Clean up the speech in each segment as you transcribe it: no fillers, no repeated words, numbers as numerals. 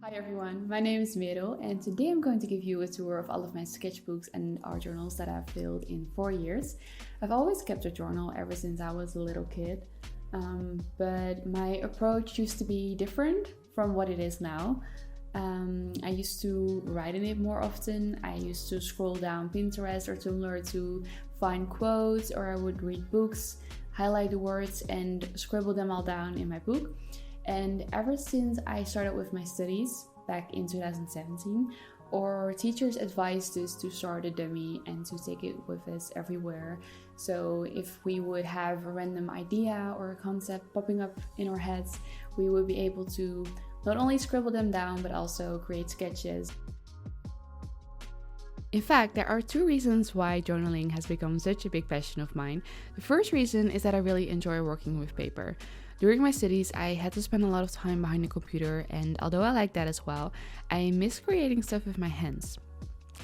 Hi everyone, my name is Merel and today I'm going to give you a tour of all of my sketchbooks and art journals that I've filled in 4 years. I've always kept a journal ever since I was a little kid, but my approach used to be different from what it is now. I used to write in it more often. I used to scroll down Pinterest or Tumblr to find quotes, or I would read books, highlight the words, and scribble them all down in my book. And ever since I started with my studies back in 2017, our teachers advised us to start a dummy and to take it with us everywhere. So if we would have a random idea or a concept popping up in our heads, we would be able to not only scribble them down, but also create sketches. In fact, there are two reasons why journaling has become such a big passion of mine. The first reason is that I really enjoy working with paper. During my studies, I had to spend a lot of time behind the computer, and although I like that as well, I miss creating stuff with my hands.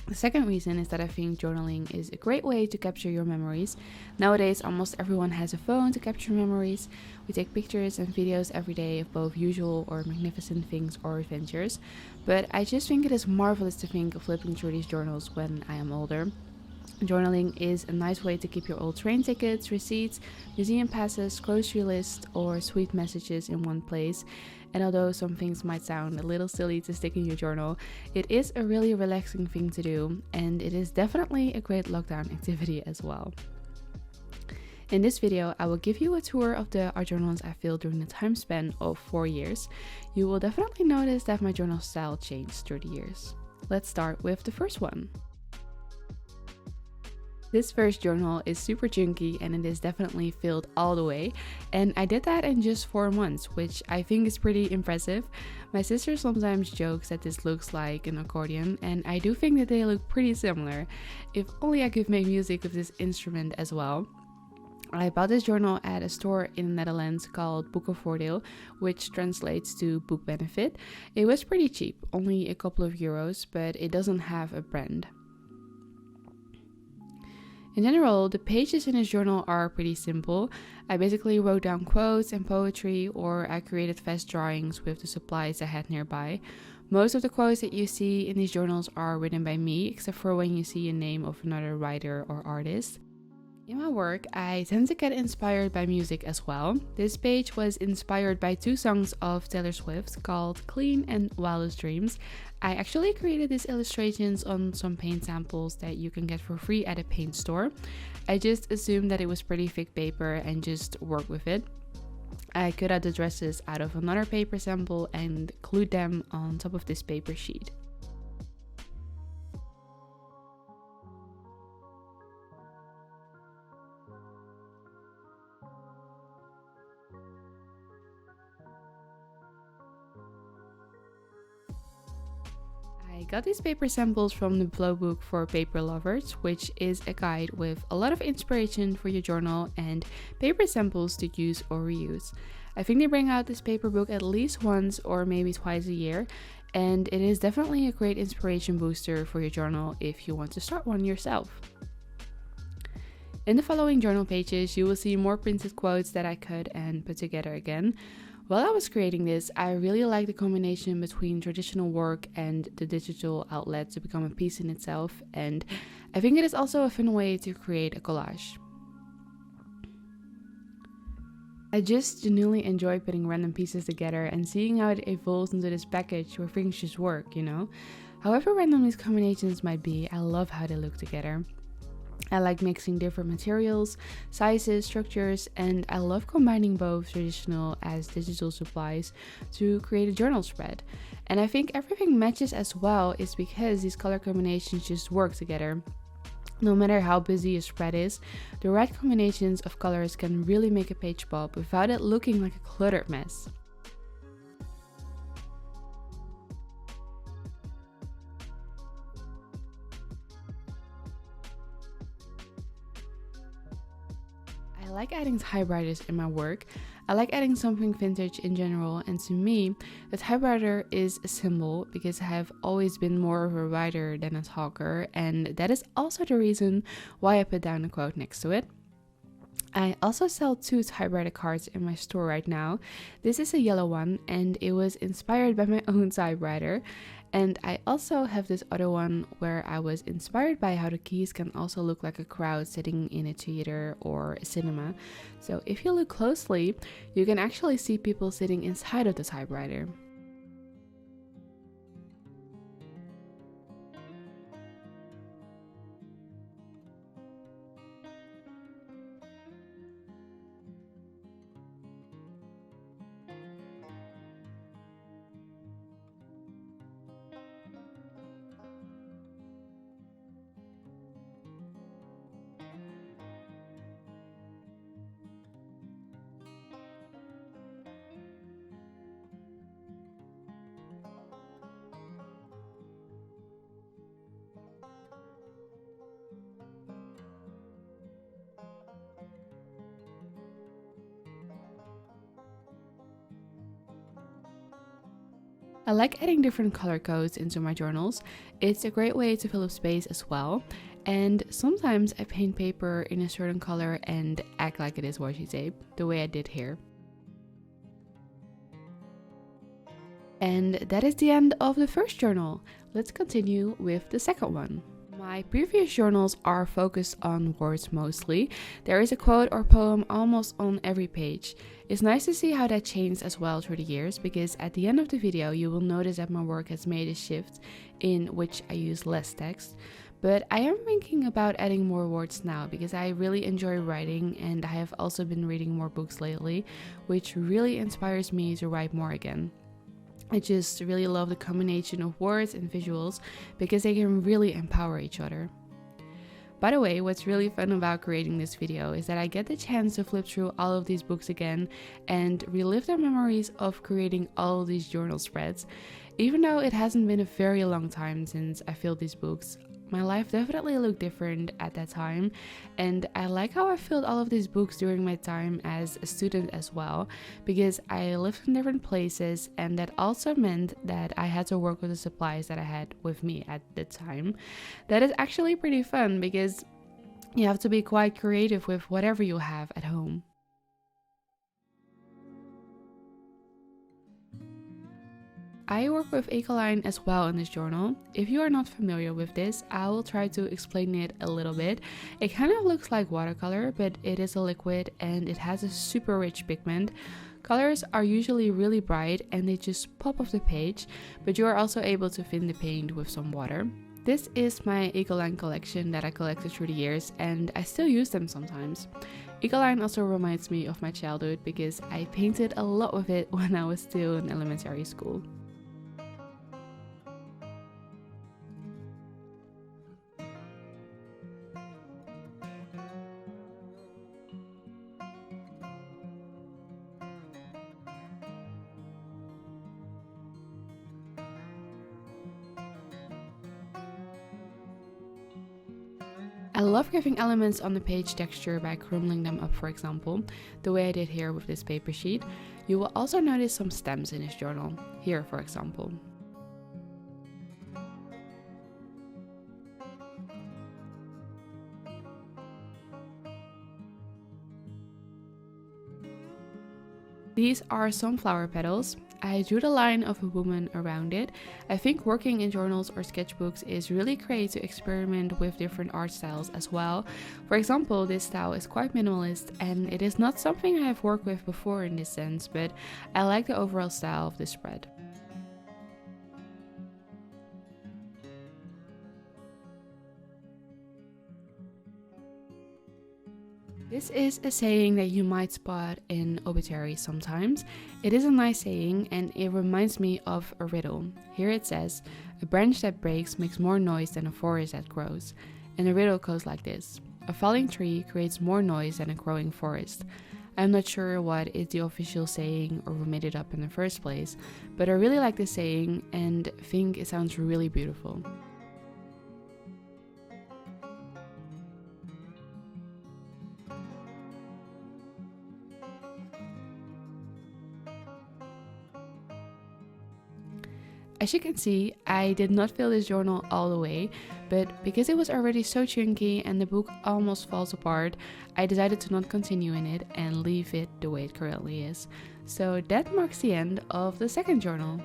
The second reason is that I think journaling is a great way to capture your memories. Nowadays, almost everyone has a phone to capture memories. We take pictures and videos every day of both usual or magnificent things or adventures. But I just think it is marvelous to think of flipping through these journals when I am older. Journaling is a nice way to keep your old train tickets, receipts, museum passes, grocery list, or sweet messages in one place. And although some things might sound a little silly to stick in your journal, it is a really relaxing thing to do, and it is definitely a great lockdown activity as well. In this video, I will give you a tour of the art journals I filled during the time span of 4 years. You will definitely notice that my journal style changed through the years. Let's start with the first one. This first journal is super chunky and it is definitely filled all the way, and I did that in just 4 months, which I think is pretty impressive. My sister sometimes jokes that this looks like an accordion, and I do think that they look pretty similar. If only I could make music with this instrument as well. I bought this journal at a store in the Netherlands called Boekenvoordeel, which translates to book benefit. It was pretty cheap, only a couple of euros, but it doesn't have a brand. In general, the pages in this journal are pretty simple. I basically wrote down quotes and poetry, or I created fast drawings with the supplies I had nearby. Most of the quotes that you see in these journals are written by me, except for when you see a name of another writer or artist. In my work, I tend to get inspired by music as well. This page was inspired by 2 songs of Taylor Swift called Clean and Wildest Dreams. I actually created these illustrations on some paint samples that you can get for free at a paint store. I just assumed that it was pretty thick paper and just worked with it. I cut out the dresses out of another paper sample and glued them on top of this paper sheet. I got these paper samples from the Flow book for paper lovers, which is a guide with a lot of inspiration for your journal and paper samples to use or reuse. I think they bring out this paper book at least once or maybe twice a year, and it is definitely a great inspiration booster for your journal if you want to start one yourself. In the following journal pages, you will see more printed quotes that I cut and put together again. While I was creating this, I really liked the combination between traditional work and the digital outlet to become a piece in itself, and I think it is also a fun way to create a collage. I just genuinely enjoy putting random pieces together and seeing how it evolves into this package where things just work, you know? However random these combinations might be, I love how they look together. I like mixing different materials, sizes, structures, and I love combining both traditional as digital supplies to create a journal spread. And I think everything matches as well is because these color combinations just work together. No matter how busy a spread is, the right combinations of colors can really make a page pop without it looking like a cluttered mess. I like adding typewriters in my work. I like adding something vintage in general, and to me, the typewriter is a symbol because I have always been more of a writer than a talker, and that is also the reason why I put down a quote next to it. I also sell two typewriter cards in my store right now. This is a yellow one and it was inspired by my own typewriter. And I also have this other one where I was inspired by how the keys can also look like a crowd sitting in a theater or a cinema. So if you look closely, you can actually see people sitting inside of the typewriter. I like adding different color codes into my journals. It's a great way to fill up space as well. And sometimes I paint paper in a certain color and act like it is washi tape, the way I did here. And that is the end of the first journal. Let's continue with the second one. My previous journals are focused on words mostly. There is a quote or poem almost on every page. It's nice to see how that changed as well through the years, because at the end of the video you will notice that my work has made a shift in which I use less text. But I am thinking about adding more words now because I really enjoy writing and I have also been reading more books lately, which really inspires me to write more again. I just really love the combination of words and visuals because they can really empower each other. By the way, what's really fun about creating this video is that I get the chance to flip through all of these books again and relive the memories of creating all of these journal spreads. Even though it hasn't been a very long time since I filled these books, my life definitely looked different at that time, and I like how I filled all of these books during my time as a student as well, because I lived in different places and that also meant that I had to work with the supplies that I had with me at the time. That is actually pretty fun because you have to be quite creative with whatever you have at home. I work with Ecoline as well in this journal. If you are not familiar with this, I will try to explain it a little bit. It kind of looks like watercolor, but it is a liquid and it has a super rich pigment. Colors are usually really bright and they just pop off the page, but you are also able to thin the paint with some water. This is my Ecoline collection that I collected through the years and I still use them sometimes. Ecoline also reminds me of my childhood because I painted a lot with it when I was still in elementary school. I love giving elements on the page texture by crumbling them up, for example, the way I did here with this paper sheet. You will also notice some stems in this journal, here for example. These are sunflower petals. I drew the line of a woman around it. I think working in journals or sketchbooks is really great to experiment with different art styles as well. For example, this style is quite minimalist and it is not something I have worked with before in this sense, but I like the overall style of this spread. This is a saying that you might spot in obituaries sometimes. It is a nice saying and it reminds me of a riddle. Here it says, "A branch that breaks makes more noise than a forest that grows." And the riddle goes like this: a falling tree creates more noise than a growing forest. I'm not sure what is the official saying or who made it up in the first place, but I really like this saying and think it sounds really beautiful. As you can see, I did not fill this journal all the way, but because it was already so chunky and the book almost falls apart, I decided to not continue in it and leave it the way it currently is. So that marks the end of the second journal.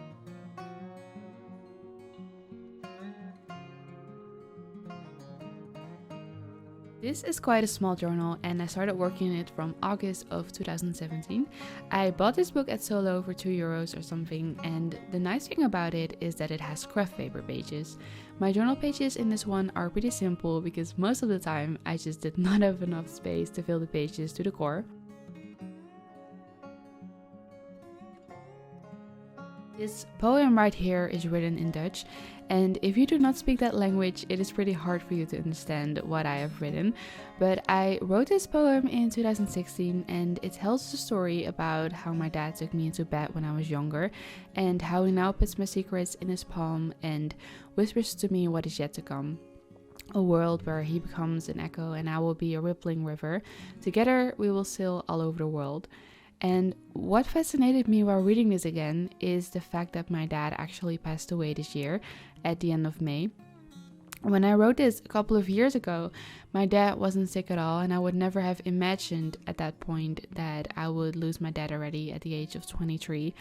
This is quite a small journal and I started working on it from August of 2017. I bought this book at Solo for €2 or something, and the nice thing about it is that it has craft paper pages. My journal pages in this one are pretty simple because most of the time I just did not have enough space to fill the pages to the core. This poem right here is written in Dutch, and if you do not speak that language, it is pretty hard for you to understand what I have written. But I wrote this poem in 2016, and it tells the story about how my dad took me into bed when I was younger, and how he now puts my secrets in his palm and whispers to me what is yet to come. A world where he becomes an echo and I will be a rippling river. Together we will sail all over the world. And what fascinated me while reading this again is the fact that my dad actually passed away this year at the end of May. When I wrote this a couple of years ago, my dad wasn't sick at all, and I would never have imagined at that point that I would lose my dad already at the age of 23.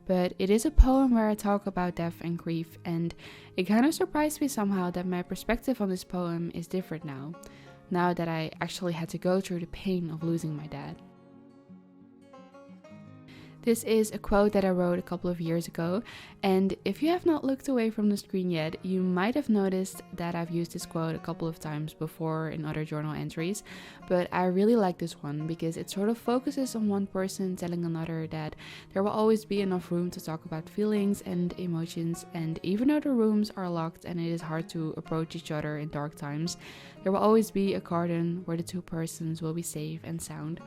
But it is a poem where I talk about death and grief, and it kind of surprised me somehow that my perspective on this poem is different now that I actually had to go through the pain of losing my dad. This is a quote that I wrote a couple of years ago, and if you have not looked away from the screen yet, you might have noticed that I've used this quote a couple of times before in other journal entries, but I really like this one because it sort of focuses on one person telling another that there will always be enough room to talk about feelings and emotions, and even though the rooms are locked and it is hard to approach each other in dark times, there will always be a garden where the two persons will be safe and sound.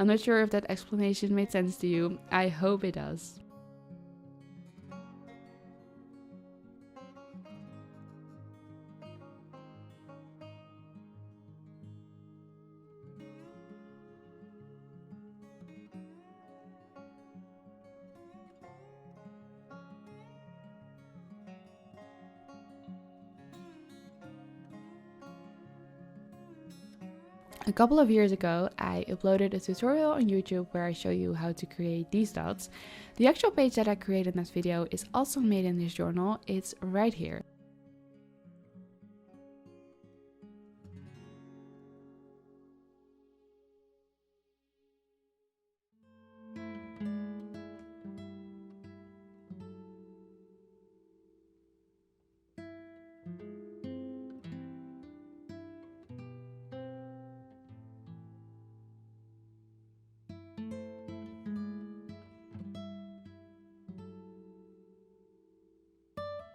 I'm not sure if that explanation made sense to you. I hope it does. A couple of years ago, I uploaded a tutorial on YouTube where I show you how to create these dots. The actual page that I created in that video is also made in this journal. It's right here.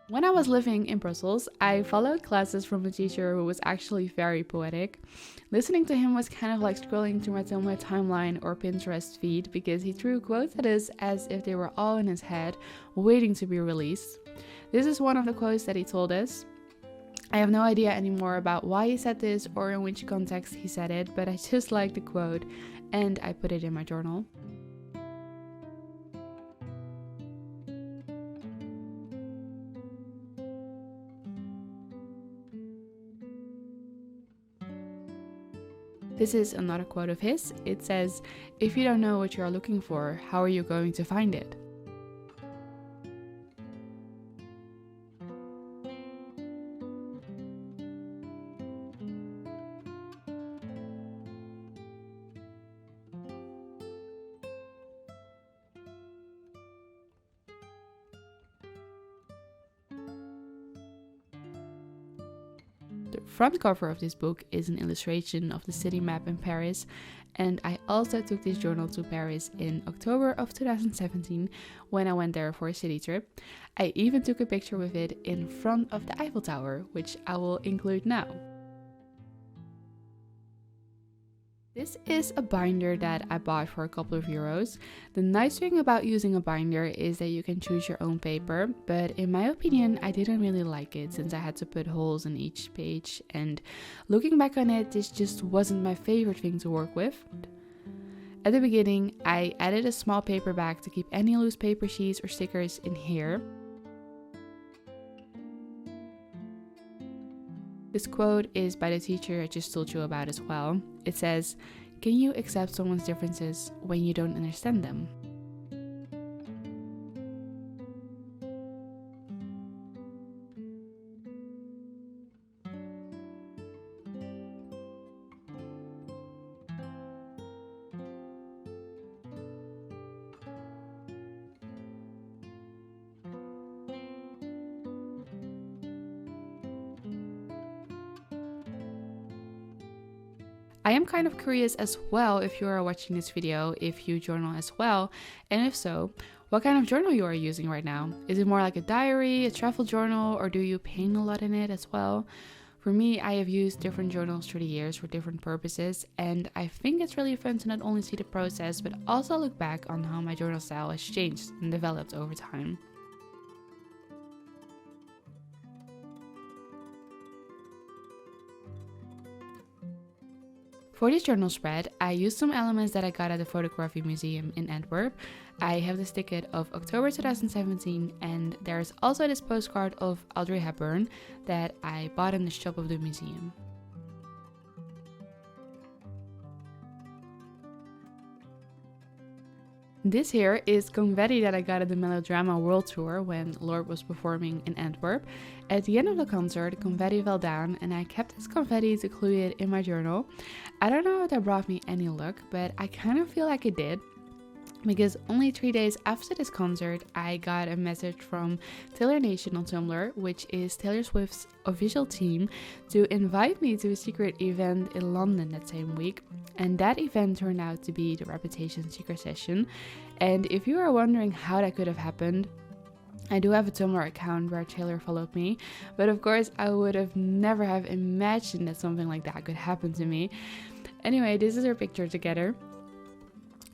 When I was living in Brussels, I followed classes from a teacher who was actually very poetic. Listening to him was kind of like scrolling through my timeline or Pinterest feed because he threw quotes at us as if they were all in his head, waiting to be released. This is one of the quotes that he told us. I have no idea anymore about why he said this or in which context he said it, but I just liked the quote and I put it in my journal. This is another quote of his. It says, "If you don't know what you are looking for, how are you going to find it?" The front cover of this book is an illustration of the city map in Paris, and I also took this journal to Paris in October of 2017 when I went there for a city trip. I even took a picture with it in front of the Eiffel Tower, which I will include now. This is a binder that I bought for a couple of euros. The nice thing about using a binder is that you can choose your own paper, but in my opinion I didn't really like it since I had to put holes in each page, and looking back on it, this just wasn't my favorite thing to work with. At the beginning, I added a small paper bag to keep any loose paper sheets or stickers in here. This quote is by the teacher I just told you about as well. It says, "Can you accept someone's differences when you don't understand them?" I am kind of curious as well if you are watching this video, if you journal as well, and if so, what kind of journal you are using right now. Is it more like a diary, a travel journal, or do you paint a lot in it as well? For me, I have used different journals through the years for different purposes, and I think it's really fun to not only see the process, but also look back on how my journal style has changed and developed over time. For this journal spread, I used some elements that I got at the Photography Museum in Antwerp. I have this ticket of October 2017, and there's also this postcard of Audrey Hepburn that I bought in the shop of the museum. This here is confetti that I got at the Melodrama World Tour when Lorde was performing in Antwerp. At the end of the concert, confetti fell down and I kept this confetti to glue it in my journal. I don't know if that brought me any luck, but I kind of feel like it did. Because only 3 days after this concert, I got a message from Taylor Nation on Tumblr, which is Taylor Swift's official team, to invite me to a secret event in London that same week. And that event turned out to be the Reputation Secret Session. And if you are wondering how that could have happened, I do have a Tumblr account where Taylor followed me, but of course I would have never have imagined that something like that could happen to me. Anyway, this is our picture together.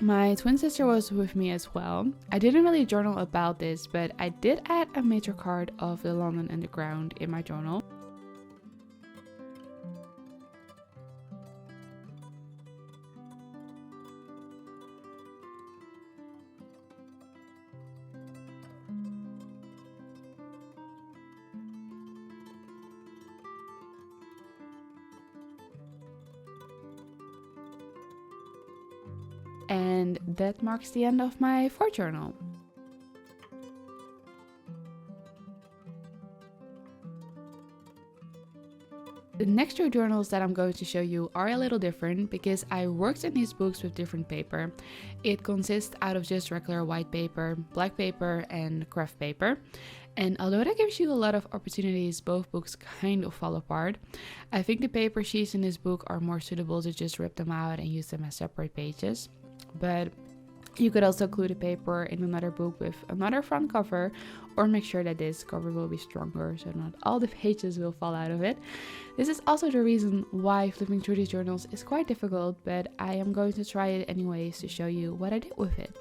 My twin sister was with me as well. I didn't really journal about this, but I did add a major card of the London Underground in my journal. And that marks the end of my fourth journal. The next two journals that I'm going to show you are a little different because I worked in these books with different paper. It consists out of just regular white paper, black paper and craft paper. And although that gives you a lot of opportunities, both books kind of fall apart. I think the paper sheets in this book are more suitable to just rip them out and use them as separate pages. But you could also glue the paper in another book with another front cover, or make sure that this cover will be stronger so not all the pages will fall out of it. This is also the reason why flipping through these journals is quite difficult, but I am going to try it anyways to show you what I did with it.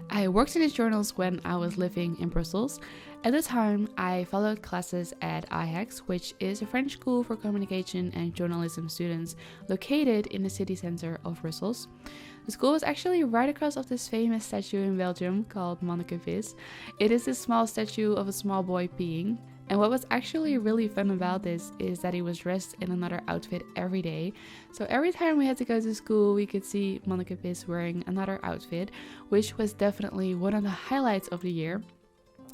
I worked in these journals when I was living in Brussels. At the time, I followed classes at IHEX, which is a French school for communication and journalism students located in the city center of Brussels. The school was actually right across of this famous statue in Belgium called Manneke Vis. It is this small statue of a small boy peeing. And what was actually really fun about this is that he was dressed in another outfit every day. So every time we had to go to school, we could see Manneke Vis wearing another outfit, which was definitely one of the highlights of the year.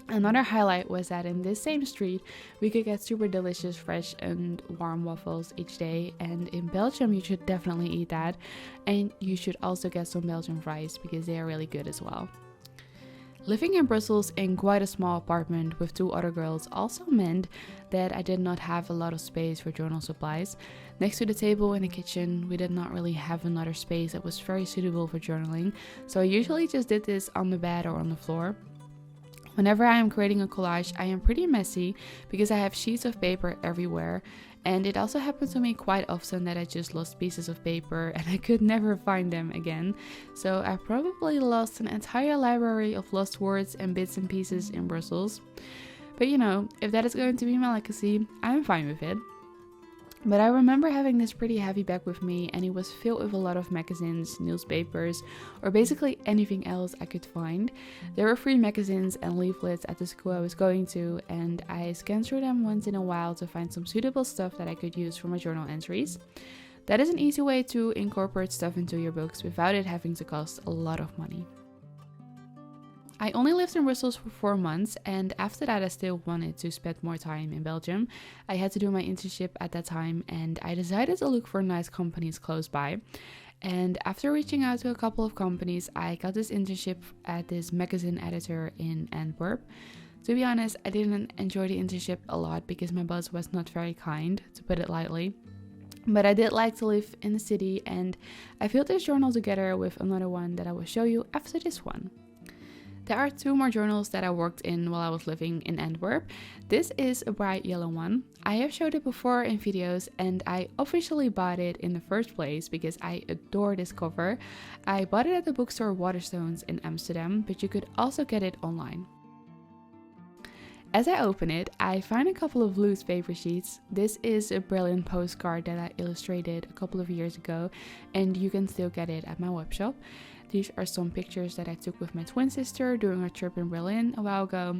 Another highlight was that in this same street, we could get super delicious, fresh and warm waffles each day. And in Belgium, you should definitely eat that. And you should also get some Belgian fries because they are really good as well. Living in Brussels in quite a small apartment with two other girls also meant that I did not have a lot of space for journal supplies. Next to the table in the kitchen, we did not really have another space that was very suitable for journaling. So I usually just did this on the bed or on the floor. Whenever I am creating a collage, I am pretty messy because I have sheets of paper everywhere. And it also happened to me quite often that I just lost pieces of paper and I could never find them again. So I probably lost an entire library of lost words and bits and pieces in Brussels. But you know, if that is going to be my legacy, I'm fine with it. But I remember having this pretty heavy bag with me, and it was filled with a lot of magazines, newspapers, or basically anything else I could find. There were free magazines and leaflets at the school I was going to, and I scanned through them once in a while to find some suitable stuff that I could use for my journal entries. That is an easy way to incorporate stuff into your books without it having to cost a lot of money. I only lived in Brussels for 4 months, and after that I still wanted to spend more time in Belgium. I had to do my internship at that time, and I decided to look for nice companies close by. And after reaching out to a couple of companies, I got this internship at this magazine editor in Antwerp. To be honest, I didn't enjoy the internship a lot because my boss was not very kind, to put it lightly. But I did like to live in the city, and I filled this journal together with another one that I will show you after this one. There are 2 more journals that I worked in while I was living in Antwerp. This is a bright yellow one. I have showed it before in videos, and I officially bought it in the first place because I adore this cover. I bought it at the bookstore Waterstones in Amsterdam, but you could also get it online. As I open it, I find a couple of loose paper sheets. This is a brilliant postcard that I illustrated a couple of years ago, and you can still get it at my webshop. These are some pictures that I took with my twin sister during our trip in Berlin a while ago.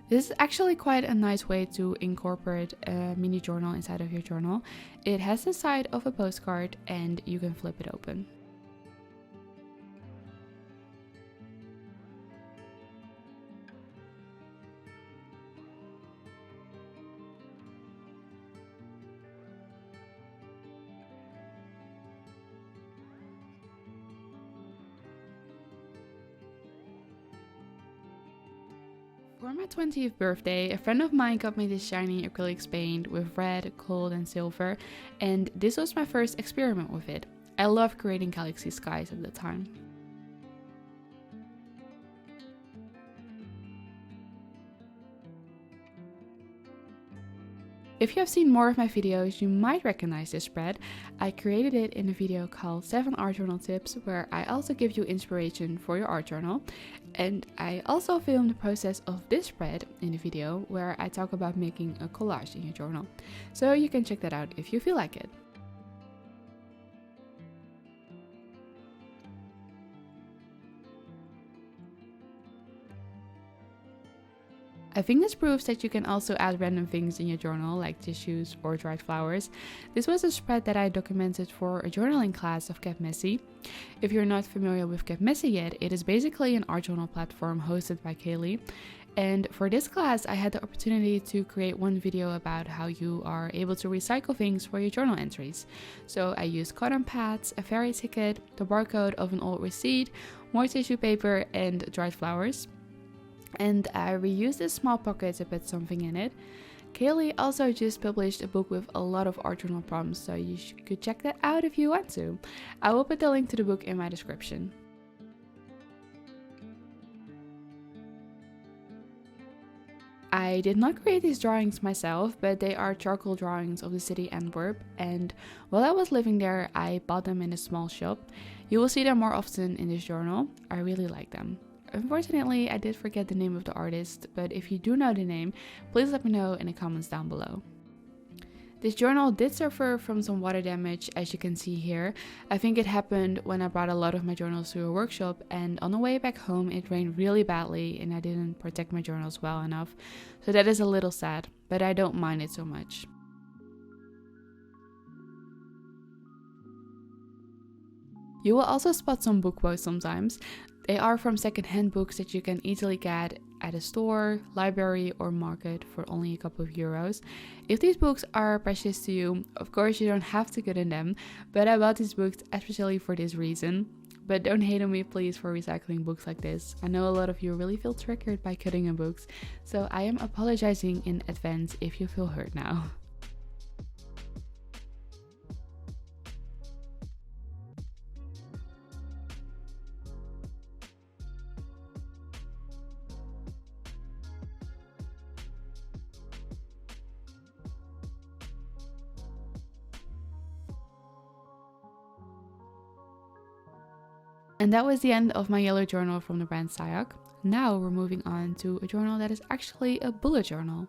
This is actually quite a nice way to incorporate a mini journal inside of your journal. It has the side of a postcard and you can flip it open. For my 20th birthday, a friend of mine got me this shiny acrylics paint with red, gold and silver, and this was my first experiment with it. I loved creating galaxy skies at the time. If you have seen more of my videos, you might recognize this spread. I created it in a video called 7 Art Journal Tips, where I also give you inspiration for your art journal. And I also filmed the process of this spread in the video, where I talk about making a collage in your journal. So you can check that out if you feel like it. I think this proves that you can also add random things in your journal, like tissues or dried flowers. This was a spread that I documented for a journaling class of Get Messy. If you're not familiar with Get Messy yet, it is basically an art journal platform hosted by Kaylee. And for this class, I had the opportunity to create one video about how you are able to recycle things for your journal entries. So I used cotton pads, a ferry ticket, the barcode of an old receipt, more tissue paper, and dried flowers. And I reused this small pocket to put something in it. Kaylee also just published a book with a lot of art journal prompts, so you could check that out if you want to. I will put the link to the book in my description. I did not create these drawings myself, but they are charcoal drawings of the city Antwerp, and while I was living there, I bought them in a small shop. You will see them more often in this journal. I really like them. Unfortunately, I did forget the name of the artist, but if you do know the name, please let me know in the comments down below. This journal did suffer from some water damage, as you can see here. I think it happened when I brought a lot of my journals to a workshop, and on the way back home it rained really badly and I didn't protect my journals well enough. So that is a little sad, but I don't mind it so much. You will also spot some book quotes sometimes. They are from second-hand books that you can easily get at a store, library or market for only a couple of euros. If these books are precious to you, of course you don't have to get in them, but I bought these books especially for this reason. But don't hate on me please for recycling books like this. I know a lot of you really feel triggered by cutting in books, so I am apologizing in advance if you feel hurt now. And that was the end of my yellow journal from the brand Sayak. Now we're moving on to a journal that is actually a bullet journal.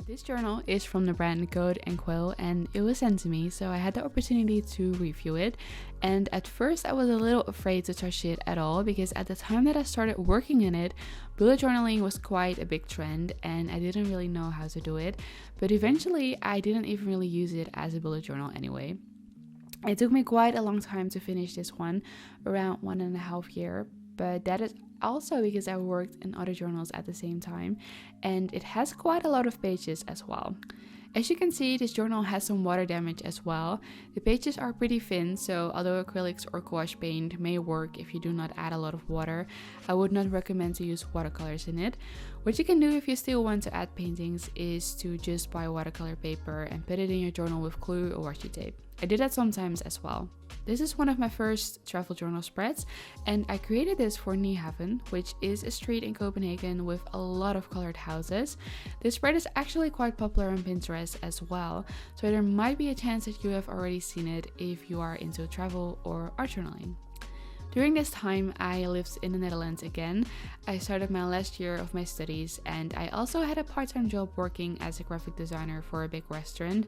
This journal is from the brand Code and Quill, and it was sent to me, so I had the opportunity to review it. And at first I was a little afraid to touch it at all, because at the time that I started working in it, bullet journaling was quite a big trend and I didn't really know how to do it. But eventually I didn't even really use it as a bullet journal anyway. It took me quite a long time to finish this one, around 1.5 years, but that is also because I worked in other journals at the same time, and it has quite a lot of pages as well. As you can see, this journal has some water damage as well. The pages are pretty thin, so although acrylics or gouache paint may work if you do not add a lot of water, I would not recommend to use watercolors in it. What you can do if you still want to add paintings is to just buy watercolor paper and put it in your journal with glue or washi tape. I did that sometimes as well. This is one of my first travel journal spreads, and I created this for Nyhavn, which is a street in Copenhagen with a lot of colored houses. This spread is actually quite popular on Pinterest as well, so there might be a chance that you have already seen it if you are into travel or art journaling. During this time, I lived in the Netherlands again. I started my last year of my studies, and I also had a part-time job working as a graphic designer for a big restaurant.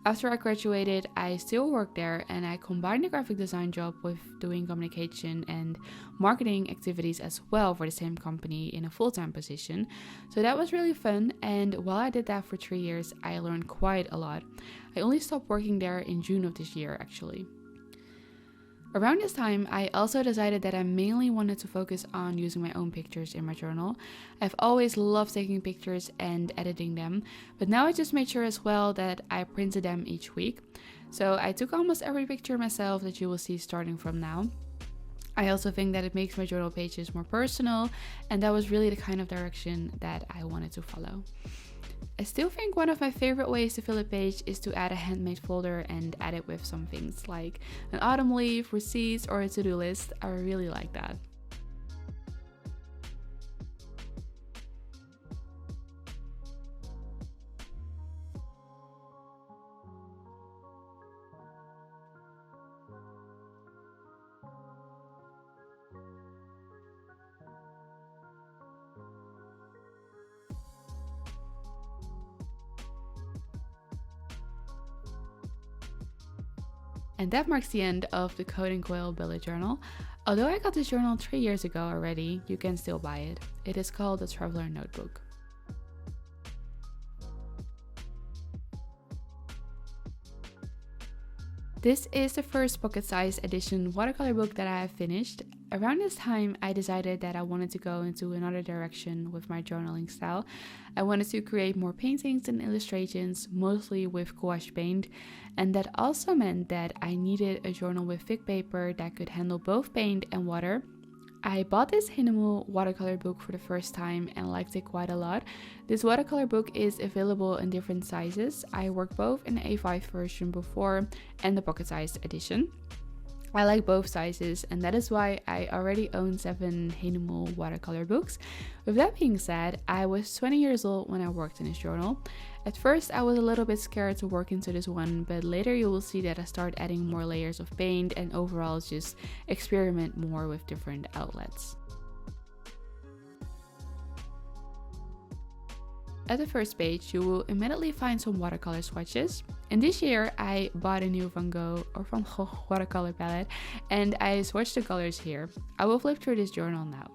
After I graduated, I still worked there, and I combined the graphic design job with doing communication and marketing activities as well for the same company in a full-time position. So that was really fun, and while I did that for 3 years, I learned quite a lot. I only stopped working there in June of this year, actually. Around this time, I also decided that I mainly wanted to focus on using my own pictures in my journal. I've always loved taking pictures and editing them, but now I just made sure as well that I printed them each week. So I took almost every picture myself that you will see starting from now. I also think that it makes my journal pages more personal, and that was really the kind of direction that I wanted to follow. I still think one of my favorite ways to fill a page is to add a handmade folder and add it with some things like an autumn leaf, receipts, or a to-do list. I really like that. And that marks the end of the Code and Quill bullet journal. Although I got this journal 3 years ago already, you can still buy it. It is called the Traveler Notebook. This is the first pocket-sized edition watercolor book that I have finished. Around this time, I decided that I wanted to go into another direction with my journaling style. I wanted to create more paintings and illustrations, mostly with gouache paint, and that also meant that I needed a journal with thick paper that could handle both paint and water. I bought this Hanimal watercolor book for the first time and liked it quite a lot. This watercolor book is available in different sizes. I worked both in the A5 version before and the pocket-sized edition. I like both sizes, and that is why I already own 7 Hanimal watercolor books. With that being said, I was 20 years old when I worked in this journal. At first I was a little bit scared to work into this one, but later you will see that I start adding more layers of paint and overall just experiment more with different outlets. At the first page, you will immediately find some watercolor swatches. And this year, I bought a new Van Gogh watercolor palette, and I swatched the colors here. I will flip through this journal now.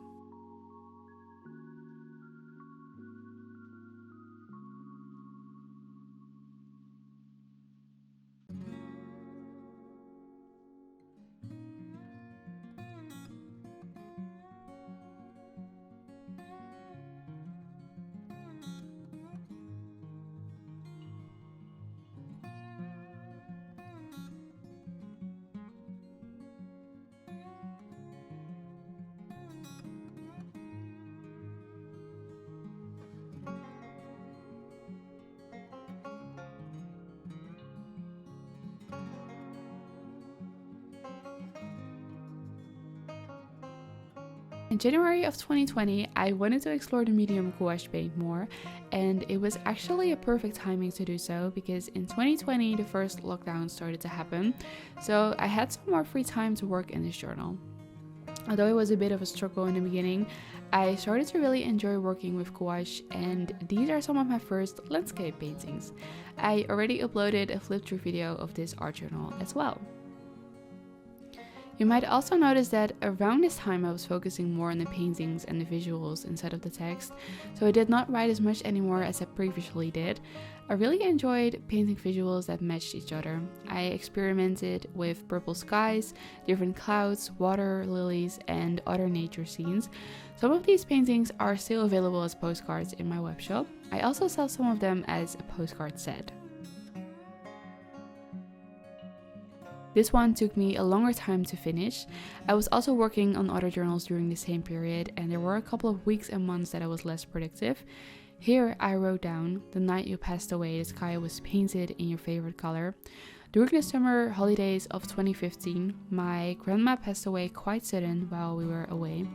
In January of 2020, I wanted to explore the medium gouache paint more, and it was actually a perfect timing to do so because in 2020 the first lockdown started to happen, so I had some more free time to work in this journal. Although it was a bit of a struggle in the beginning, I started to really enjoy working with gouache, and these are some of my first landscape paintings. I already uploaded a flip through video of this art journal as well. You might also notice that around this time I was focusing more on the paintings and the visuals instead of the text, so I did not write as much anymore as I previously did. I really enjoyed painting visuals that matched each other. I experimented with purple skies, different clouds, water lilies, and other nature scenes. Some of these paintings are still available as postcards in my webshop. I also sell some of them as a postcard set. This one took me a longer time to finish. I was also working on other journals during the same period, and there were a couple of weeks and months that I was less productive. Here I wrote down, "The night you passed away, the sky was painted in your favorite color." During the summer holidays of 2015, my grandma passed away quite sudden while we were away.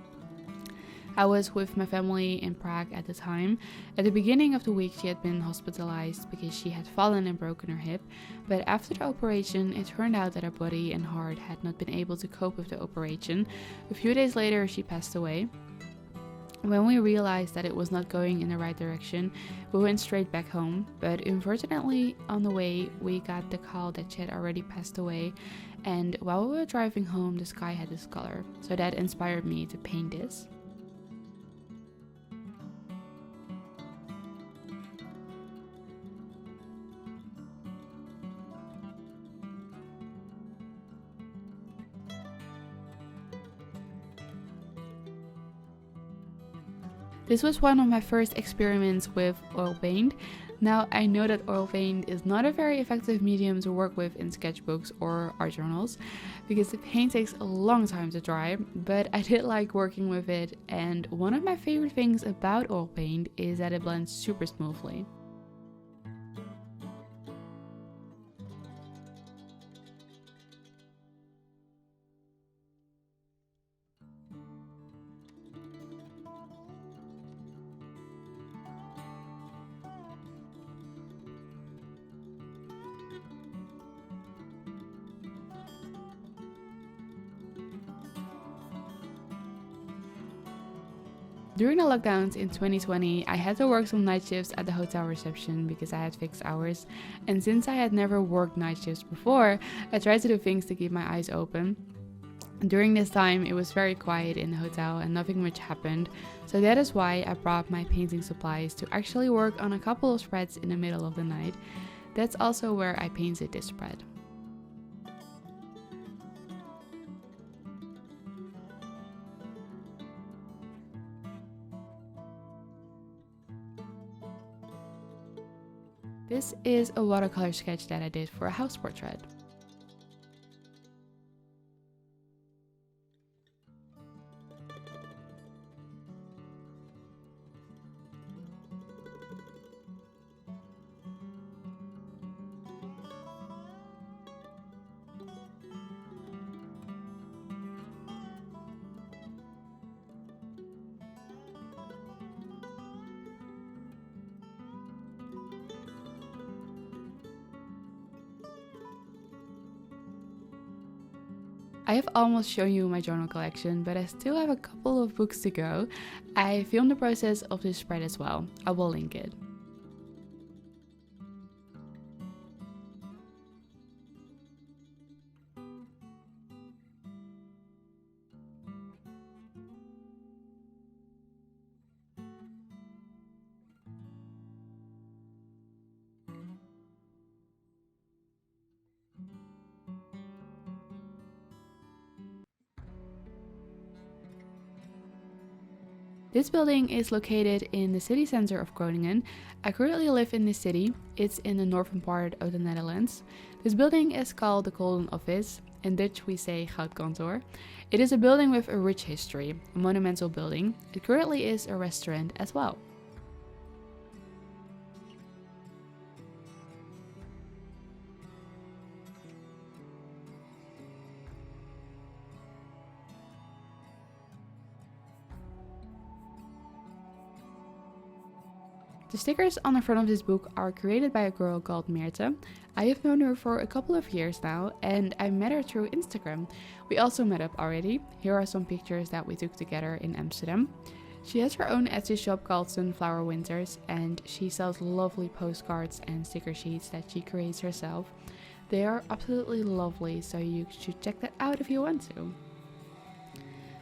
I was with my family in Prague at the time. At the beginning of the week, she had been hospitalized because she had fallen and broken her hip, but after the operation, it turned out that her body and heart had not been able to cope with the operation. A few days later, she passed away. When we realized that it was not going in the right direction, we went straight back home, but unfortunately, on the way, we got the call that she had already passed away, and while we were driving home, the sky had this color, so that inspired me to paint this. This was one of my first experiments with oil paint. Now I know that oil paint is not a very effective medium to work with in sketchbooks or art journals because the paint takes a long time to dry, but I did like working with it, and one of my favorite things about oil paint is that it blends super smoothly. During the lockdowns in 2020, I had to work some night shifts at the hotel reception because I had fixed hours, and since I had never worked night shifts before, I tried to do things to keep my eyes open. During this time, it was very quiet in the hotel and nothing much happened, so that is why I brought my painting supplies to actually work on a couple of spreads in the middle of the night. That's also where I painted this spread. This is a watercolor sketch that I did for a house portrait. I have almost shown you my journal collection, but I still have a couple of books to go. I filmed the process of this spread as well. I will link it. This building is located in the city center of Groningen. I currently live in this city. It's in the northern part of the Netherlands. This building is called the Golden Office. In Dutch we say Goudkantoor. It is a building with a rich history, a monumental building. It currently is a restaurant as well. The stickers on the front of this book are created by a girl called Meerte. I have known her for a couple of years now, and I met her through Instagram. We also met up already. Here are some pictures that we took together in Amsterdam. She has her own Etsy shop called Sunflower Winters, and she sells lovely postcards and sticker sheets that she creates herself. They are absolutely lovely, so you should check that out if you want to.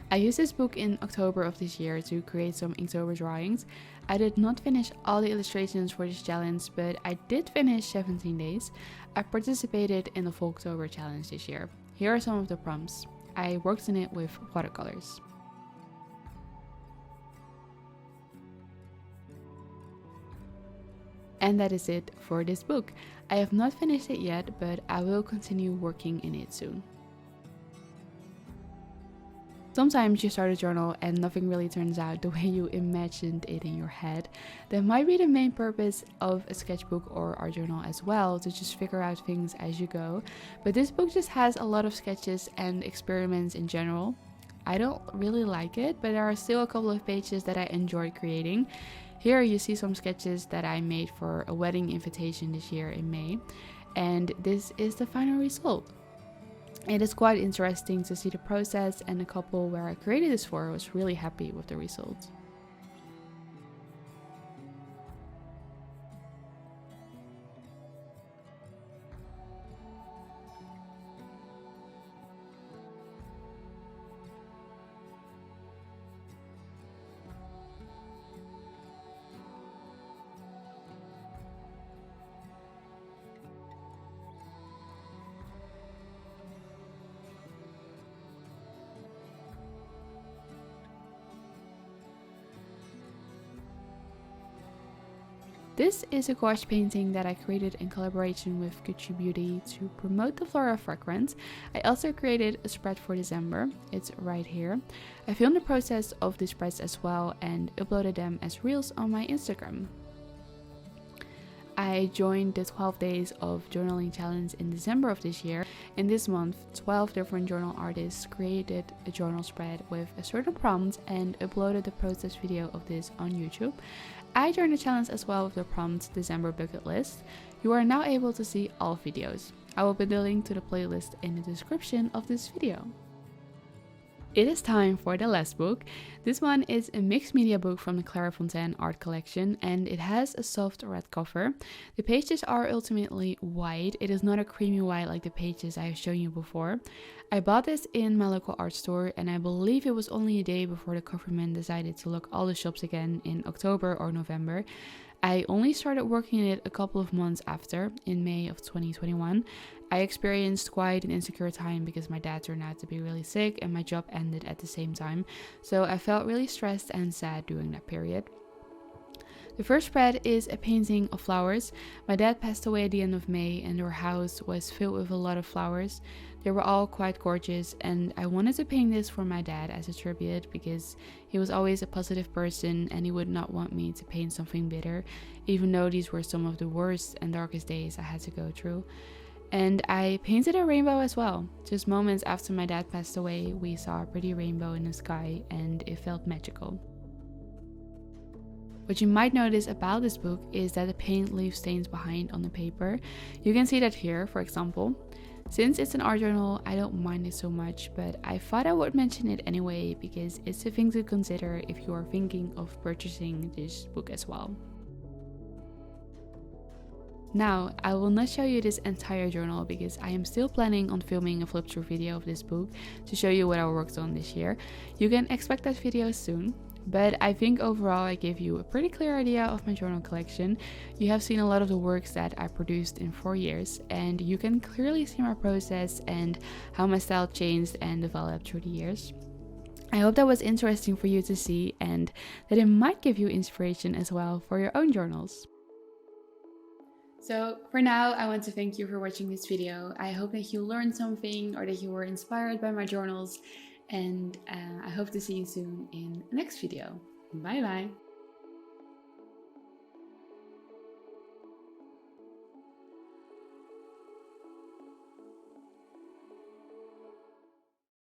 I used this book in October of this year to create some Inktober drawings. I did not finish all the illustrations for this challenge, but I did finish 17 days. I participated in the Volktober challenge this year. Here are some of the prompts. I worked in it with watercolors. And that is it for this book. I have not finished it yet, but I will continue working in it soon. Sometimes you start a journal and nothing really turns out the way you imagined it in your head. That might be the main purpose of a sketchbook or art journal as well, to just figure out things as you go. But this book just has a lot of sketches and experiments in general. I don't really like it, but there are still a couple of pages that I enjoyed creating. Here you see some sketches that I made for a wedding invitation this year in May, and this is the final result. It is quite interesting to see the process, and the couple where I created this for was really happy with the result. This is a gouache painting that I created in collaboration with Gucci Beauty to promote the Flora fragrance. I also created a spread for December. It's right here. I filmed the process of the spreads as well and uploaded them as reels on my Instagram. I joined the 12 days of journaling challenge in December of this year. In this month, 12 different journal artists created a journal spread with a certain prompt and uploaded the process video of this on YouTube. I joined the challenge as well with the prompt December bucket list. You are now able to see all videos. I will put the link to the playlist in the description of this video. It is time for the last book. This one is a mixed media book from the Clara Fontaine art collection, and it has a soft red cover. The pages are ultimately white. It is not a creamy white like the pages I have shown you before. I bought this in my local art store, and I believe it was only a day before the coverman decided to lock all the shops again in October or November. I only started working in it a couple of months after, in May of 2021. I experienced quite an insecure time because my dad turned out to be really sick and my job ended at the same time, so I felt really stressed and sad during that period. The first spread is a painting of flowers. My dad passed away at the end of May and our house was filled with a lot of flowers. They were all quite gorgeous, and I wanted to paint this for my dad as a tribute because he was always a positive person and he would not want me to paint something bitter, even though these were some of the worst and darkest days I had to go through. And I painted a rainbow as well. Just moments after my dad passed away, we saw a pretty rainbow in the sky and it felt magical. What you might notice about this book is that the paint leaves stains behind on the paper. You can see that here, for example. Since it's an art journal, I don't mind it so much, but I thought I would mention it anyway because it's a thing to consider if you are thinking of purchasing this book as well. Now, I will not show you this entire journal because I am still planning on filming a flip through video of this book to show you what I worked on this year. You can expect that video soon. But I think overall I gave you a pretty clear idea of my journal collection. You have seen a lot of the works that I produced in 4 years, and you can clearly see my process and how my style changed and developed through the years. I hope that was interesting for you to see and that it might give you inspiration as well for your own journals. So for now, I want to thank you for watching this video. I hope that you learned something or that you were inspired by my journals. And I hope to see you soon in the next video. Bye bye!